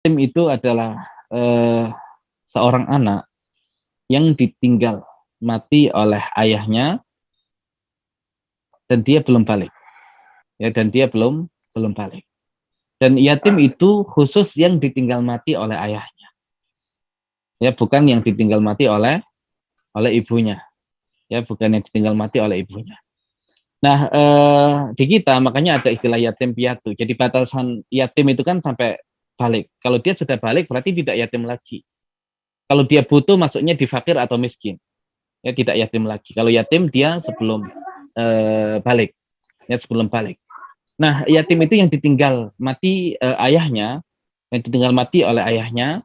yatim itu adalah seorang anak yang ditinggal mati oleh ayahnya dan dia belum balik. Ya, dan dia belum balik. Dan yatim itu khusus yang ditinggal mati oleh ayahnya. Ya, bukan yang ditinggal mati oleh ibunya. Ya, bukan yang ditinggal mati oleh ibunya. Nah, di kita makanya ada istilah yatim piatu. Jadi batasan yatim itu kan sampai balik. Kalau dia sudah balik berarti tidak yatim lagi. Kalau dia butuh masuknya di fakir atau miskin. Ya, tidak yatim lagi. Kalau yatim dia sebelum balik. Ya, sebelum balik. Nah, yatim itu yang ditinggal mati ayahnya, yang ditinggal mati oleh ayahnya,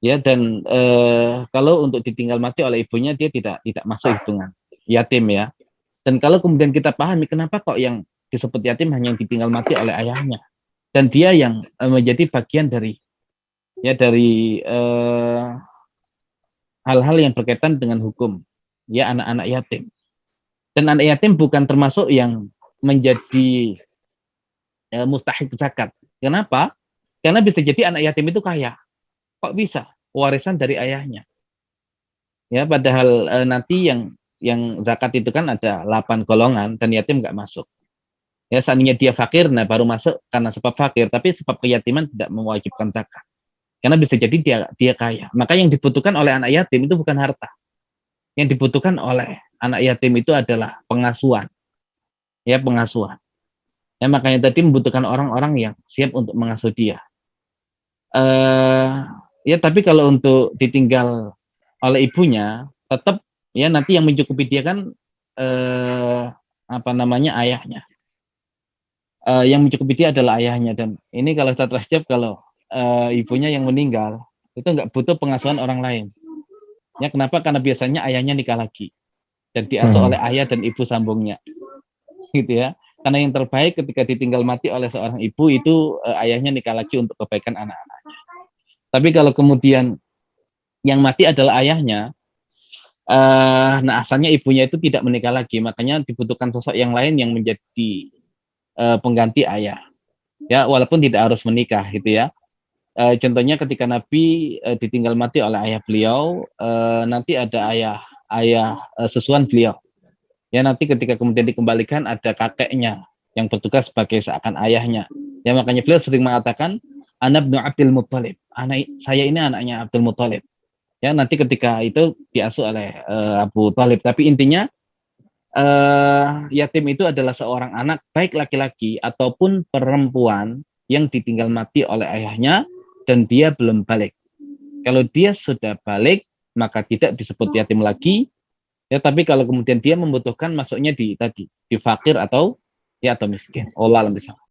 ya, dan kalau untuk ditinggal mati oleh ibunya dia tidak masuk hitungan yatim, ya. Dan kalau kemudian kita pahami kenapa kok yang disebut yatim hanya yang ditinggal mati oleh ayahnya, dan dia yang menjadi bagian dari hal-hal yang berkaitan dengan hukum, ya, anak-anak yatim. Dan anak yatim bukan termasuk yang menjadi mustahik zakat. Kenapa? Karena bisa jadi anak yatim itu kaya. Kok bisa? Warisan dari ayahnya. Ya, padahal nanti yang zakat itu kan ada 8 golongan dan yatim nggak masuk. Ya, seandainya dia fakir, nah baru masuk karena sebab fakir, tapi sebab keyatiman tidak mewajibkan zakat. Karena bisa jadi dia kaya. Maka yang dibutuhkan oleh anak yatim itu bukan harta. Yang dibutuhkan oleh anak yatim itu adalah pengasuhan. Ya, pengasuhan. Ya, makanya tadi membutuhkan orang-orang yang siap untuk mengasuh dia. Ya, tapi kalau untuk ditinggal oleh ibunya, tetap ya nanti yang mencukupi dia kan ayahnya. Yang mencukupi dia adalah ayahnya, dan ini kalau Ustaz Rajab, kalau ibunya yang meninggal itu nggak butuh pengasuhan orang lain. Ya, kenapa? Karena biasanya ayahnya nikah lagi dan diasuh oleh ayah dan ibu sambungnya, gitu ya. Karena yang terbaik ketika ditinggal mati oleh seorang ibu itu ayahnya nikah lagi untuk kebaikan anak-anaknya. Tapi kalau kemudian yang mati adalah ayahnya, nah asalnya ibunya itu tidak menikah lagi, makanya dibutuhkan sosok yang lain yang menjadi pengganti ayah. Ya, walaupun tidak harus menikah, gitu ya. Contohnya ketika Nabi ditinggal mati oleh ayah beliau, nanti ada ayah susuan beliau. Ya, nanti ketika kemudian dikembalikan ada kakeknya yang bertugas sebagai seakan ayahnya. Ya, makanya beliau sering mengatakan, Ana ibnu Abdul Muthalib. Saya ini anaknya Abdul Muthalib. Ya, nanti ketika itu diasuh oleh Abu Thalib. Tapi intinya yatim itu adalah seorang anak baik laki-laki ataupun perempuan yang ditinggal mati oleh ayahnya dan dia belum balik. Kalau dia sudah balik maka tidak disebut yatim lagi. Ya, tapi kalau kemudian dia membutuhkan masuknya di fakir atau miskin. Allah alam bisawab.